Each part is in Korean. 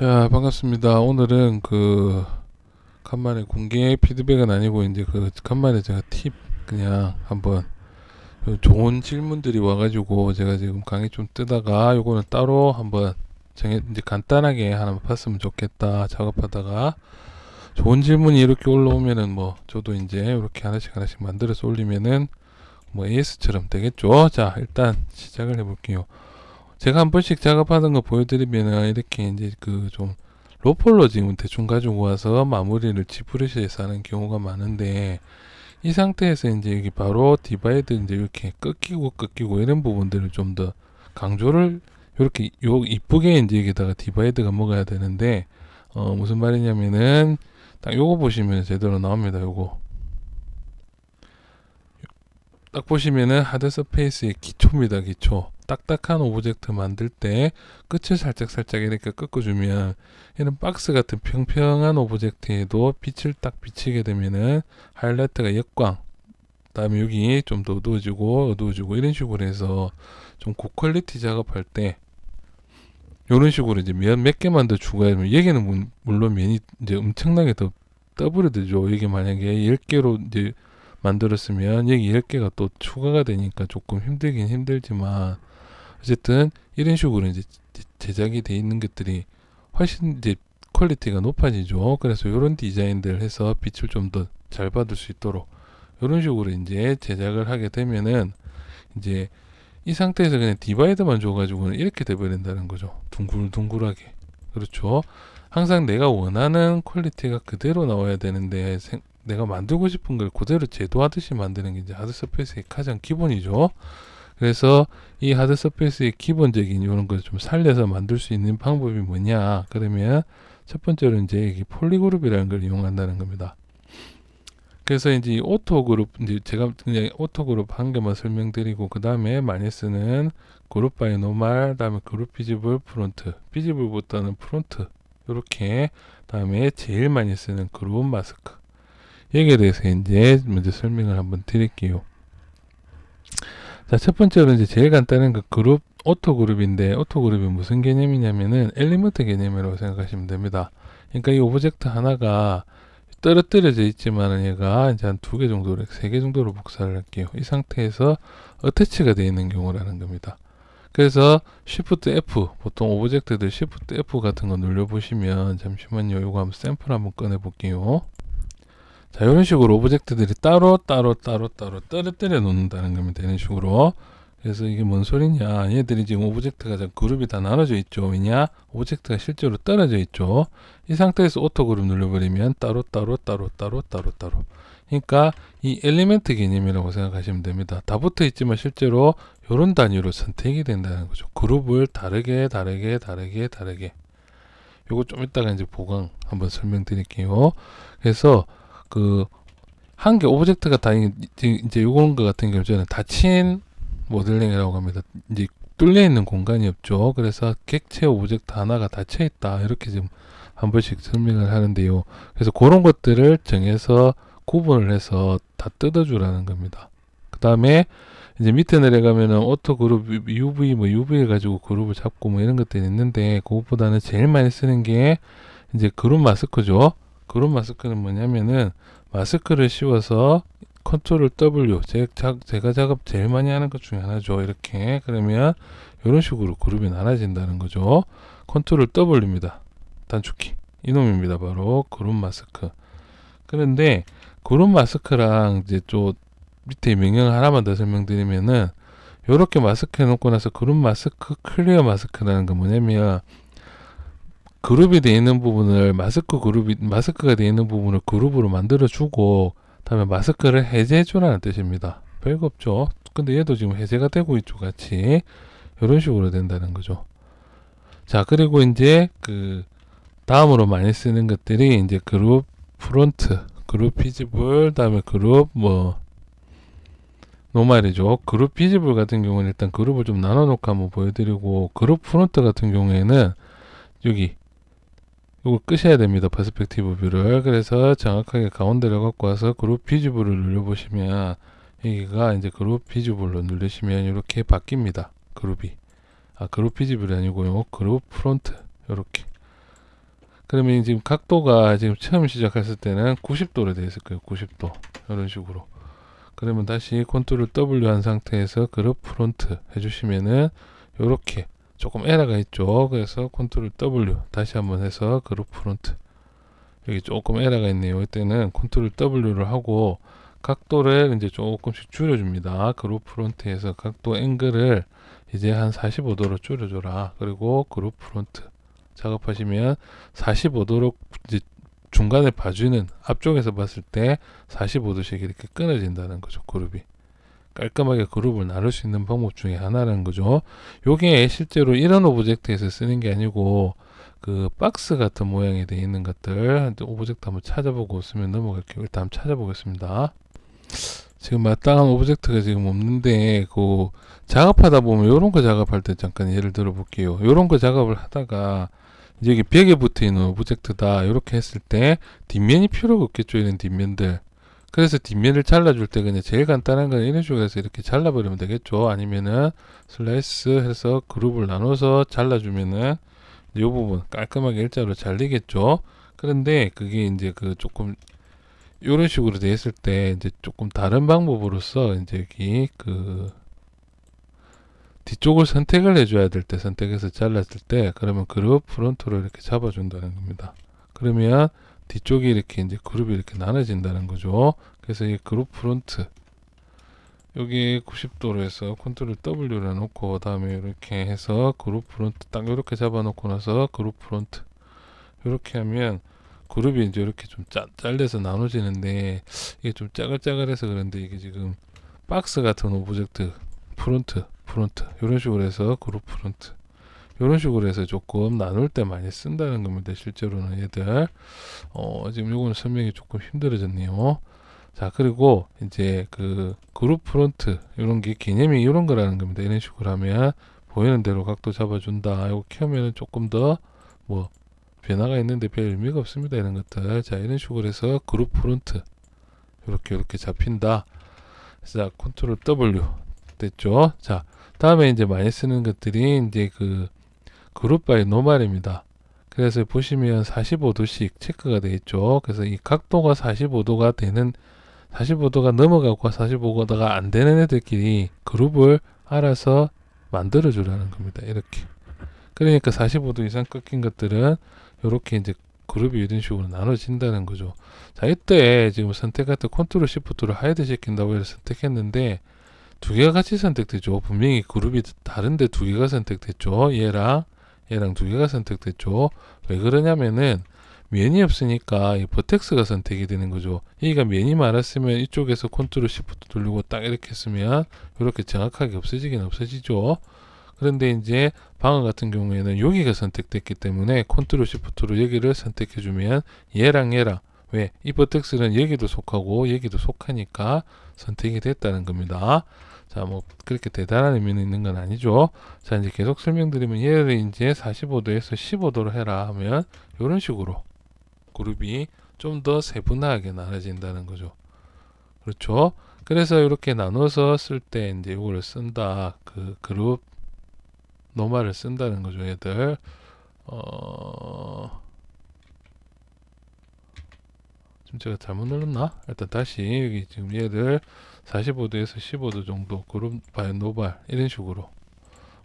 자, 반갑습니다. 오늘은 간만에 공개 피드백은 아니고 이제 간만에 제가 팁 그냥 한번 좋은 질문들이 와가지고 제가 지금 강의 좀 뜨다가 요거는 따로 한번 이제 간단하게 하나 봤으면 좋겠다 작업하다가 좋은 질문이 이렇게 올라오면은 뭐 저도 이제 이렇게 하나씩 만들어서 올리면은 뭐 AS처럼 되겠죠. 자, 일단 시작을 해볼게요. 제가 한 번씩 작업하는 거 보여드리면은 이렇게 이제 좀 로폴로 지금 대충 가지고 와서 마무리를 지브러시에서 하는 경우가 많은데, 이 상태에서 이제 여기 바로 디바이드 이제 이렇게 꺾이고 이런 부분들을 좀 더 강조를 이렇게 이쁘게 이제 여기다가 디바이드가 먹어야 되는데, 무슨 말이냐면은 딱 요거 보시면 제대로 나옵니다. 요거 딱 보시면은 하드 서페이스의 기초입니다. 기초. 딱딱한 오브젝트 만들 때 끝을 살짝 이렇게 꺾어주면 이런 박스 같은 평평한 오브젝트에도 빛을 딱 비치게 되면은 하이라이트가 역광, 다음에 여기 좀 더 어두워지고 이런 식으로 해서 좀 고퀄리티 작업할 때 이런 식으로 이제 면 몇 개만 더 추가하면, 여기는 물론 면이 이제 엄청나게 더 더블이 되죠. 이게 만약에 10개로 이제 만들었으면 여기 10개가 또 추가가 되니까 조금 힘들긴 힘들지만, 어쨌든 이런 식으로 이제 제작이 돼 있는 것들이 훨씬 이제 퀄리티가 높아지죠. 그래서 이런 디자인들 해서 빛을 좀 더 잘 받을 수 있도록 이런 식으로 이제 제작을 하게 되면은 이제 이 상태에서 그냥 디바이더만 줘가지고는 이렇게 돼버린다는 거죠. 둥글둥글하게. 그렇죠. 항상 내가 원하는 퀄리티가 그대로 나와야 되는데, 내가 만들고 싶은 걸 그대로 제도하듯이 만드는 게 이제 하드 서페이스의 가장 기본이죠. 그래서 이 하드 서페이스의 기본적인 이런 걸 좀 살려서 만들 수 있는 방법이 뭐냐? 그러면 첫 번째로 이제 이 폴리그룹이라는 걸 이용한다는 겁니다. 그래서 이제 오토 그룹, 이제 제가 그냥 오토 그룹 한 개만 설명드리고, 그 다음에 많이 쓰는 그룹 바이 노멀, 다음에 그룹 비지블 프론트, 비지블보다는 프론트, 이렇게, 다음에 제일 많이 쓰는 그룹 마스크, 여기에 대해서 이제 먼저 설명을 한번 드릴게요. 자, 첫 번째로 이제 제일 간단한 그룹, 오토 그룹인데, 오토 그룹이 무슨 개념이냐면은 엘리먼트 개념이라고 생각하시면 됩니다. 그러니까 이 오브젝트 하나가 떨어뜨려져 있지만은 얘가 이제 한 2개 정도로, 3개 정도로 복사를 할게요. 이 상태에서 어태치가 되어 있는 경우라는 겁니다. 그래서 Shift F, 보통 오브젝트들 Shift F 같은 거 눌러보시면, 잠시만요, 요거 한번 샘플 한번 꺼내 볼게요. 자, 이런 식으로 오브젝트들이 따로 떨어뜨려 놓는다는 겁니다. 이런 식으로. 그래서 이게 뭔 소리냐, 얘들이 지금 오브젝트가 그룹이 다 나눠져 있죠. 왜냐, 오브젝트가 실제로 떨어져 있죠. 이 상태에서 오토 그룹 눌러버리면 따로. 그러니까 이 엘리멘트 개념이라고 생각하시면 됩니다. 다 붙어 있지만 실제로 이런 단위로 선택이 된다는 거죠. 그룹을 다르게. 요거 좀 이따가 이제 보강 한번 설명드릴게요. 그래서 한 개 오브젝트가 다 이제 요런 거 같은 경우는 닫힌 모델링이라고 합니다. 이제 뚫려 있는 공간이 없죠. 그래서 객체 오브젝트 하나가 닫혀 있다, 이렇게 지금 한 번씩 설명을 하는데요. 그래서 그런 것들을 정해서 구분을 해서 다 뜯어주라는 겁니다. 그 다음에 이제 밑에 내려가면은 오토 그룹 UV 가지고 그룹을 잡고 뭐 이런 것들이 있는데, 그것보다는 제일 많이 쓰는 게 이제 그룹 마스크죠. 그룹 마스크는 뭐냐면은 마스크를 씌워서 컨트롤 W, 제가 작업 제일 많이 하는 것 중에 하나죠. 이렇게. 그러면 이런 식으로 그룹이 나눠진다는 거죠. 컨트롤 W입니다. 단축키. 이놈입니다. 바로 그룹 마스크. 그런데 그룹 마스크랑 이제 또 밑에 명령 하나만 더 설명드리면은, 요렇게 마스크 해놓고 나서 그룹 마스크, 클리어 마스크라는 건 뭐냐면, 그룹이 되어 있는 부분을 마스크가 되어 있는 부분을 그룹으로 만들어주고, 다음에 마스크를 해제해주라는 뜻입니다. 별거 없죠. 근데 얘도 지금 해제가 되고 있죠, 같이. 이런 식으로 된다는 거죠. 자, 그리고 이제 다음으로 많이 쓰는 것들이 이제 그룹 프론트, 그룹 비지블, 다음에 그룹 노말이죠. 그룹 비지블 같은 경우는 일단 그룹을 좀 나눠놓고 한번 보여드리고, 그룹 프론트 같은 경우에는 여기 이걸 끄셔야 됩니다. 퍼스펙티브 뷰를. 그래서 정확하게 가운데로 갖고 와서 그룹 비지블을 눌러보시면, 여기가 이제 그룹 비지블로 누르시면 이렇게 바뀝니다. 그룹이. 그룹 비지블이 아니고요. 그룹 프론트. 이렇게. 그러면 지금 각도가 지금 처음 시작했을 때는 90도로 되어 있을 거예요. 90도. 이런 식으로. 그러면 다시 컨트롤 W 한 상태에서 그룹 프론트 해주시면은 요렇게 조금 에러가 있죠. 그래서 컨트롤 W 다시 한번 해서 그룹 프론트. 여기 조금 에러가 있네요. 이때는 컨트롤 W를 하고 각도를 이제 조금씩 줄여줍니다. 그룹 프론트에서 각도 앵글을 이제 한 45도로 줄여줘라. 그리고 그룹 프론트 작업하시면 45도로 이제 중간에 봐주는 앞쪽에서 봤을 때 45도씩 이렇게 끊어진다는 거죠. 그룹이 깔끔하게 그룹을 나눌 수 있는 방법 중에 하나라는 거죠. 요게 실제로 이런 오브젝트에서 쓰는 게 아니고 그 박스 같은 모양이 되어 있는 것들 오브젝트 한번 찾아보고 쓰면 넘어갈게요. 일단 한번 찾아보겠습니다. 지금 마땅한 오브젝트가 지금 없는데 그 작업하다 보면 요런 거 작업할 때 잠깐 예를 들어 볼게요. 요런 거 작업을 하다가 이제 여기 벽에 붙어 있는 오브젝트다 이렇게 했을 때 뒷면이 필요가 없겠죠. 이런 뒷면들. 그래서 뒷면을 잘라줄 때 그냥 제일 간단한 건 이런 식으로 해서 이렇게 잘라버리면 되겠죠. 아니면은 슬라이스 해서 그룹을 나눠서 잘라주면은 이 부분 깔끔하게 일자로 잘리겠죠. 그런데 그게 이제 그 조금 이런 식으로 돼 있을 때 이제 조금 다른 방법으로서 이제 여기 그 뒤쪽을 선택을 해줘야 될 때 선택해서 잘랐을 때 그러면 그룹 프론트로 이렇게 잡아준다는 겁니다. 그러면 뒤쪽이 이렇게 이제 그룹이 이렇게 나눠진다는 거죠. 그래서 이 그룹 프론트 여기 90도로 해서 컨트롤 W를 놓고 다음에 이렇게 해서 그룹 프론트 딱 이렇게 잡아놓고 나서 그룹 프론트 이렇게 하면 그룹이 이제 이렇게 좀 잘려서 나눠지는데 이게 좀 짜글짜글해서 그런데 이게 지금 박스 같은 오브젝트 프론트 이런 식으로 해서 그룹 프론트 이런 식으로 해서 조금 나눌 때 많이 쓴다는 겁니다. 실제로는 얘들 지금 요거는 설명이 조금 힘들어졌네요. 자, 그리고 이제 그 그룹 프론트 이런 게 개념이 이런 거라는 겁니다. 이런 식으로 하면 보이는 대로 각도 잡아준다. 이거 켜면은 조금 더 뭐 변화가 있는데 별 의미가 없습니다. 이런 것들. 자, 이런 식으로 해서 그룹 프론트 이렇게 잡힌다. 자, 컨트롤 W 됐죠? 자, 다음에 이제 많이 쓰는 것들이 이제 그 그룹 바이 노멀입니다. 그래서 보시면 45도씩 체크가 되어 있죠. 그래서 이 각도가 45도가 되는 45도가 넘어가고 45도가 안 되는 애들끼리 그룹을 알아서 만들어 주라는 겁니다. 이렇게. 그러니까 45도 이상 꺾인 것들은 이렇게 이제 그룹이 이런 식으로 나눠진다는 거죠. 자, 이때 지금 선택할 때 컨트롤 시프트로 하이드 시킨다고 해서 선택했는데 두 개가 같이 선택되죠. 분명히 그룹이 다른데 두 개가 선택됐죠. 얘랑 두 개가 선택됐죠. 왜 그러냐면은 면이 없으니까 이 버텍스가 선택이 되는 거죠. 여기가 면이 많았으면 이쪽에서 컨트롤 시프트 돌리고 딱 이렇게 했으면 이렇게 정확하게 없어지긴 없어지죠. 그런데 이제 방어 같은 경우에는 여기가 선택됐기 때문에 컨트롤 시프트로 여기를 선택해 주면 얘랑 왜? 이 버텍스는 여기도 속하고 여기도 속하니까 선택이 됐다는 겁니다. 자, 뭐 그렇게 대단한 의미는 있는 건 아니죠. 자, 이제 계속 설명드리면 얘를 이제 45도에서 15도로 해라 하면 이런 식으로 그룹이 좀 더 세분화하게 나눠진다는 거죠. 그렇죠? 그래서 이렇게 나눠서 쓸 때 이제 이거를 쓴다. 그 그룹 노멀을 쓴다는 거죠. 얘들 지금 제가 잘못 눌렀나? 일단 다시 여기 지금 얘들 45도에서 15도 정도 그룹 바이 노멀 이런 식으로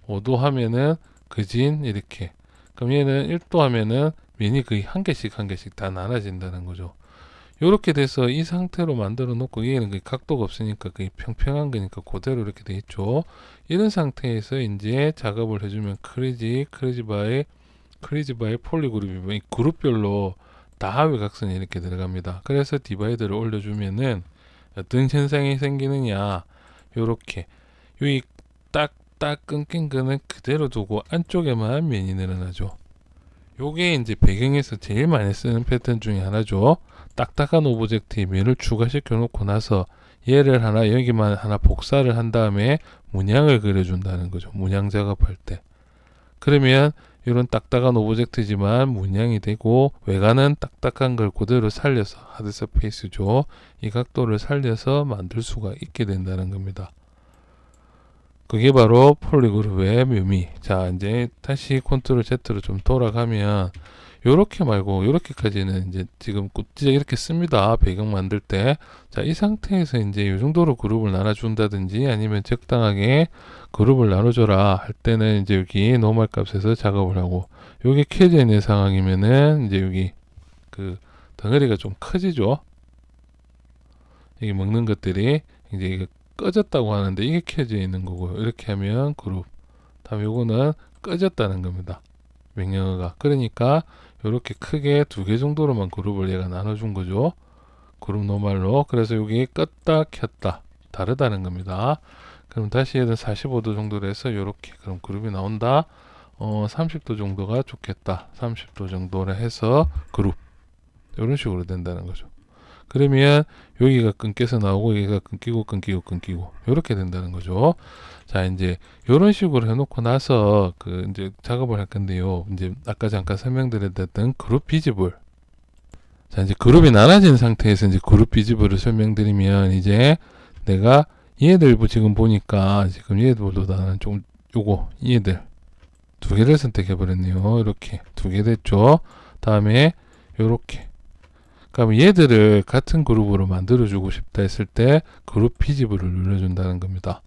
5도 하면은 그진 이렇게 그럼 얘는 1도 하면은 면이 거의 한 개씩 다 나눠진다는 거죠. 요렇게 돼서 이 상태로 만들어 놓고 얘는 그 각도가 없으니까 거의 평평한 거니까 그대로 이렇게 돼 있죠. 이런 상태에서 이제 작업을 해주면 크리지 바이 폴리그룹이 그룹별로 다 외곽선이 이렇게 들어갑니다. 그래서 디바이더를 올려주면은 어떤 현상이 생기느냐 요렇게 여기 딱 끊긴 거는 그대로 두고 안쪽에만 면이 늘어나죠. 요게 이제 배경에서 제일 많이 쓰는 패턴 중에 하나죠. 딱딱한 오브젝트에 면을 추가시켜 놓고 나서 얘를 여기만 하나 복사를 한 다음에 문양을 그려준다는 거죠. 문양 작업할 때. 그러면 이런 딱딱한 오브젝트지만 문양이 되고 외관은 딱딱한 걸 그대로 살려서 하드 서페이스죠. 이 각도를 살려서 만들 수가 있게 된다는 겁니다. 그게 바로 폴리그룹의 묘미. 자, 이제 다시 컨트롤 Z로 좀 돌아가면 요렇게 말고 요렇게까지는 이제 지금 꽂지자 이렇게 씁니다. 배경 만들 때. 자, 이 상태에서 이제 요 정도로 그룹을 나눠준다든지 아니면 적당하게 그룹을 나눠줘라 할 때는 이제 여기 노멀 값에서 작업을 하고, 요게 켜져 있는 상황이면은 이제 여기 그 덩어리가 좀 커지죠. 이게 먹는 것들이 이제 이게 꺼졌다고 하는데 이게 켜져 있는 거고요. 이렇게 하면 그룹. 다음 요거는 꺼졌다는 겁니다. 명령어가. 그러니까 이렇게 크게 2개 정도로만 그룹을 얘가 나눠준 거죠. 그룹 노말로. 그래서 여기 껐다 켰다 다르다는 겁니다. 그럼 다시 얘는 45도 정도로 해서 이렇게 그럼 그룹이 나온다. 30도 정도가 좋겠다. 30도 정도로 해서 그룹. 이런 식으로 된다는 거죠. 그러면 여기가 끊겨서 나오고 여기가 끊기고 이렇게 된다는 거죠. 자, 이제 이런 식으로 해놓고 나서 그 이제 작업을 할 건데요. 이제 아까 잠깐 설명드렸던 그룹 비집을. 자, 이제 그룹이 나눠진 상태에서 이제 그룹 비집을을 설명드리면, 이제 내가 얘들 지금 보니까 지금 얘들보다는 좀 요거 얘들 2개를 선택해 버렸네요. 이렇게 2개 됐죠. 다음에 요렇게. 그럼 얘들을 같은 그룹으로 만들어주고 싶다 했을 때 그룹 비집을을 눌러준다는 겁니다.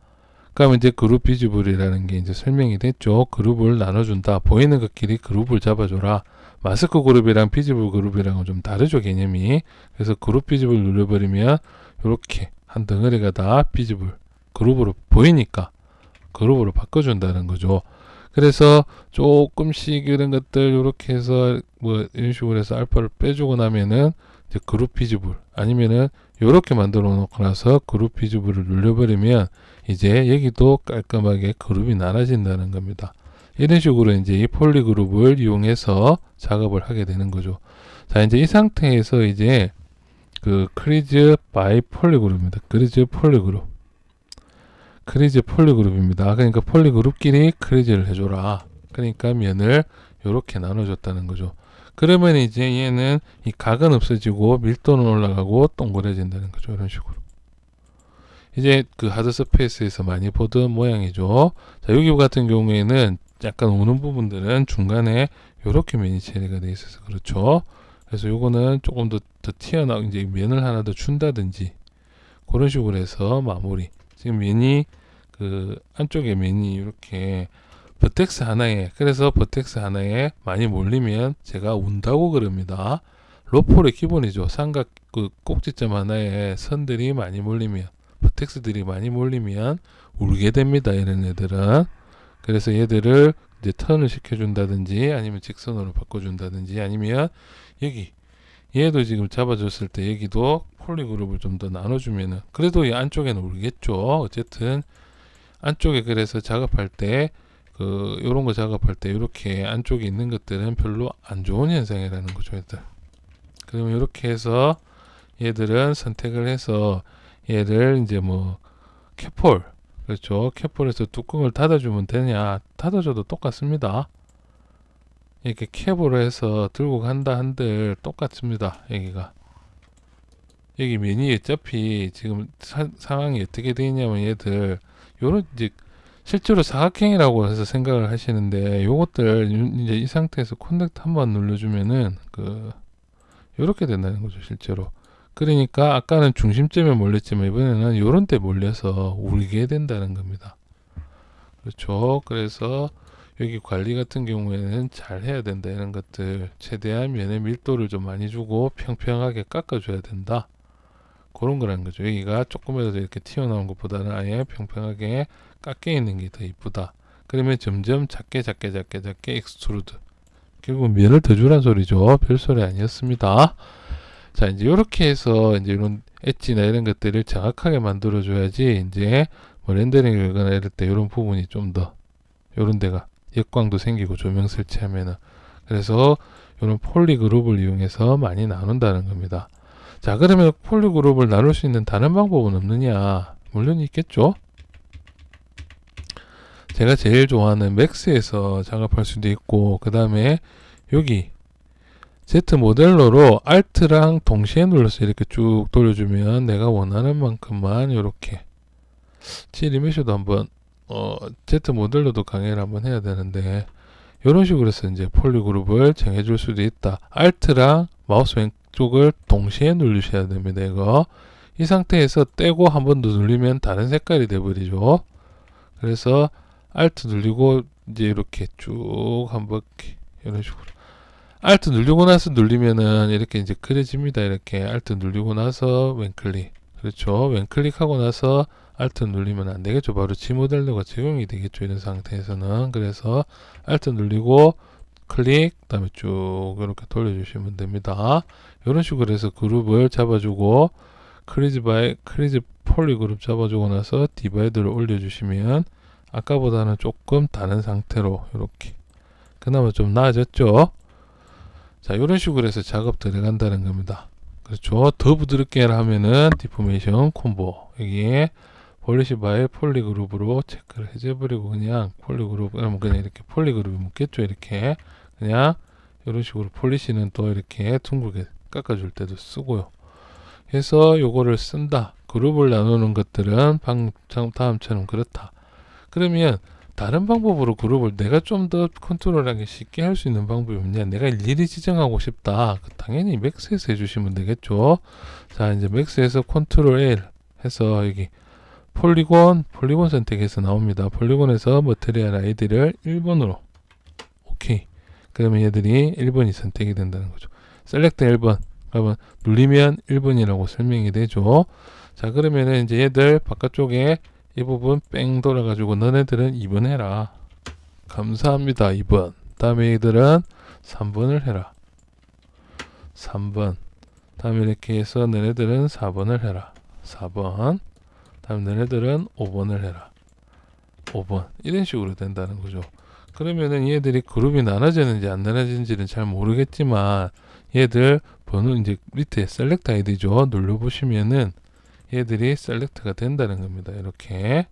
그럼 이제 그룹 비집을이라는 게 이제 설명이 됐죠. 그룹을 나눠준다. 보이는 것끼리 그룹을 잡아줘라. 마스크 그룹이랑 비집을 그룹이랑은 좀 다르죠, 개념이. 그래서 그룹 비집을 눌러버리면 이렇게 한 덩어리가 다 비집을 그룹으로 보이니까 그룹으로 바꿔준다는 거죠. 그래서 조금씩 이런 것들 이렇게 해서 뭐 이런 식으로 해서 알파를 빼주고 나면은 이제 그룹 비집을, 아니면은 이렇게 만들어 놓고 나서 그룹 비집을을 눌러버리면 이제 여기도 깔끔하게 그룹이 나눠진다는 겁니다. 이런 식으로 이제 이 폴리 그룹을 이용해서 작업을 하게 되는 거죠. 자, 이제 이 상태에서 이제 그 크리즈 바이 폴리 그룹입니다. 크리즈 폴리 그룹. 크리즈 폴리 그룹입니다. 그러니까 폴리 그룹끼리 크리즈를 해줘라. 그러니까 면을 이렇게 나눠줬다는 거죠. 그러면 이제 얘는 이 각은 없어지고 밀도는 올라가고 동그래진다는 거죠. 이런 식으로. 이제 그 하드 서페이스에서 많이 보던 모양이죠. 자, 여기 같은 경우에는 약간 오는 부분들은 중간에 이렇게 면이 처리가 되어 있어서 그렇죠. 그래서 요거는 조금 더 튀어나오고 이제 면을 하나 더 준다든지 그런 식으로 해서 마무리. 지금 면이 그 안쪽에 면이 이렇게 버텍스 하나에, 그래서 버텍스 하나에 많이 몰리면 제가 운다고 그럽니다. 로폴의 기본이죠. 삼각 그 꼭지점 하나에 선들이 많이 몰리면, 버텍스들이 많이 몰리면 울게 됩니다. 이런 애들은. 그래서 얘들을 이제 턴을 시켜준다든지 아니면 직선으로 바꿔준다든지, 아니면 여기 얘도 지금 잡아줬을 때 여기도 폴리 그룹을 좀 더 나눠주면은 그래도 이 안쪽에는 울겠죠. 어쨌든 안쪽에, 그래서 작업할 때 그 요런 거 작업할 때 이렇게 안쪽에 있는 것들은 별로 안 좋은 현상이라는 거죠, 얘들. 그러면 이렇게 해서 얘들은 선택을 해서 얘를 이제 뭐 캐폴, 그렇죠. 캐폴에서 뚜껑을 닫아주면 되냐? 닫아줘도 똑같습니다. 이렇게 캡으로 해서 들고 간다 한들 똑같습니다. 여기가. 여기 메뉴에 어차피 지금 상황이 어떻게 되어 있냐면 얘들 요런 이제 실제로 사각형이라고 해서 생각을 하시는데, 요것들 이제 이 상태에서 커넥트 한번 눌러주면은 그 요렇게 된다는 거죠, 실제로. 그러니까 아까는 중심점에 몰렸지만 이번에는 요런 데 몰려서 울게 된다는 겁니다. 그렇죠. 그래서 여기 관리 같은 경우에는 잘 해야 된다. 이런 것들 최대한 면의 밀도를 좀 많이 주고 평평하게 깎아줘야 된다. 그런 거라는 거죠. 여기가 조금이라도 이렇게 튀어나온 것보다는 아예 평평하게 깎여 있는 게 더 이쁘다. 그러면 점점 작게 익스트루드. 결국 면을 더 주란 소리죠. 별소리 아니었습니다. 자, 이제 이렇게 해서 이제 이런 엣지나 이런 것들을 정확하게 만들어 줘야지 이제 뭐 렌더링을 하거나 이럴 때 이런 부분이 좀 더 이런 데가 역광도 생기고 조명 설치하면은, 그래서 이런 폴리 그룹을 이용해서 많이 나눈다는 겁니다. 자, 그러면 폴리 그룹을 나눌 수 있는 다른 방법은 없느냐? 물론 있겠죠. 제가 제일 좋아하는 맥스에서 작업할 수도 있고, 그 다음에 여기 Z 모델러로 Alt랑 동시에 눌러서 이렇게 쭉 돌려주면 내가 원하는 만큼만 이렇게 G리메시도 한번 Z 모델러도 강의를 한번 해야 되는데, 이런 식으로 해서 이제 폴리그룹을 정해줄 수도 있다. Alt랑 마우스 왼쪽을 동시에 누르셔야 됩니다. 이거 이 상태에서 떼고 한 번 더 누르면 다른 색깔이 돼버리죠. 그래서 Alt 누르고 이제 이렇게 쭉 한 바퀴 이런 식으로 Alt 누르고 나서 누르면은 이렇게 이제 그려집니다. 이렇게 Alt 누르고 나서 왼클릭, 그렇죠. 왼클릭하고 나서 Alt 누르면 안 되겠죠. 바로 G모델러가 적용이 되겠죠. 이런 상태에서는. 그래서 Alt 누르고 클릭, 그다음에 쭉 이렇게 돌려주시면 됩니다. 이런 식으로 해서 그룹을 잡아주고 크리즈 폴리 그룹 잡아주고 나서 디바이드를 올려주시면 아까보다는 조금 다른 상태로 이렇게 그나마 좀 나아졌죠. 자, 이런 식으로 해서 작업 들어간다는 겁니다. 그렇죠. 더 부드럽게 하면은 디포메이션 콤보 여기에 폴리시 바이 폴리 그룹으로 체크를 해줘버리고 그냥 폴리 그룹 그러면 그냥 이렇게 폴리 그룹이 묻겠죠. 이렇게 그냥 이런 식으로 폴리시는 또 이렇게 둥글게 깎아줄 때도 쓰고요. 해서 요거를 쓴다. 그룹을 나누는 것들은 다음처럼 그렇다. 그러면 다른 방법으로 그룹을 내가 좀 더 컨트롤하기 쉽게 할 수 있는 방법이 없냐? 내가 일일이 지정하고 싶다. 당연히 맥스에서 해주시면 되겠죠. 자, 이제 맥스에서 컨트롤 L 해서 여기 폴리곤 선택해서 나옵니다. 폴리곤에서 머티리얼 아이디를 1번으로 오케이. 그러면 얘들이 1번이 선택이 된다는 거죠. 셀렉트 1번 그러면 눌리면 1번이라고 설명이 되죠. 자, 그러면은 이제 얘들 바깥쪽에 이 부분 뺑 돌아가지고 너네들은 2번 해라. 감사합니다. 2번. 다음에 얘들은 3번을 해라. 3번. 다음에 이렇게 해서 너네들은 4번을 해라. 4번. 다음에 너네들은 5번을 해라. 5번. 이런 식으로 된다는 거죠. 그러면은 얘들이 그룹이 나눠지는지 안 나눠지는지는 잘 모르겠지만 얘들 번호 이제 밑에 셀렉트 아이디죠. 눌러보시면은 얘들이 셀렉트가 된다는 겁니다. 이렇게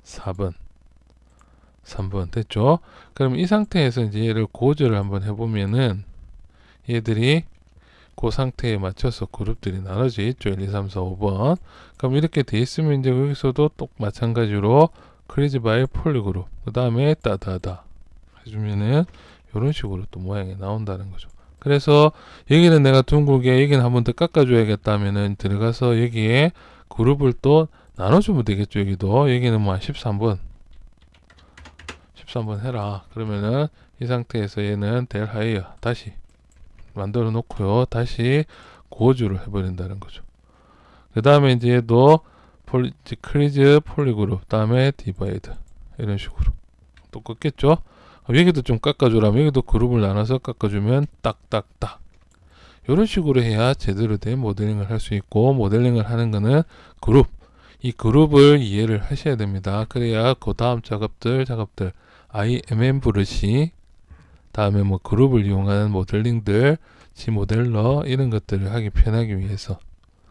4번 3번 됐죠. 그럼 이 상태에서 이제 얘를 고조를 한번 해보면은 얘들이 그 상태에 맞춰서 그룹들이 나눠져 있죠. 1, 2, 3, 4, 5번. 그럼 이렇게 돼 있으면 이제 여기서도 또 마찬가지로 크리즈 바이 폴리 그룹 그 다음에 따다다 해주면은 이런 식으로 또 모양이 나온다는 거죠. 그래서 여기는 내가 둥글게 여기는 한 번 더 깎아줘야겠다 하면은 들어가서 여기에 그룹을 또 나눠주면 되겠죠. 여기도 여기는 뭐 13번 해라. 그러면은 이 상태에서 얘는 델 하이어 다시 만들어 놓고요. 다시 고주를 해버린다는 거죠. 그 다음에 이제 얘도 크리즈 폴리 그룹 다음에 디바이드 이런 식으로 또 꺾겠죠. 여기도 좀 깎아주라면 여기도 그룹을 나눠서 깎아주면 딱딱딱 이런 식으로 해야 제대로 된 모델링을 할 수 있고 모델링을 하는 거는 이 그룹을 이해를 하셔야 됩니다. 그래야 그 다음 작업들 IMM 브러시 다음에 뭐 그룹을 이용하는 모델링들 G모델러 이런 것들을 하기 편하기 위해서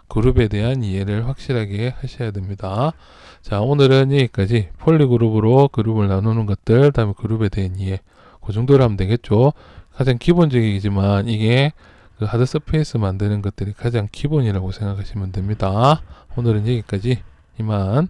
그룹에 대한 이해를 확실하게 하셔야 됩니다. 자, 오늘은 여기까지 폴리그룹으로 그룹을 나누는 것들, 다음에 그룹에 대한 이해 그 정도로 하면 되겠죠. 가장 기본적이지만 이게 그 하드 서페이스 만드는 것들이 가장 기본이라고 생각하시면 됩니다. 오늘은 여기까지 이만.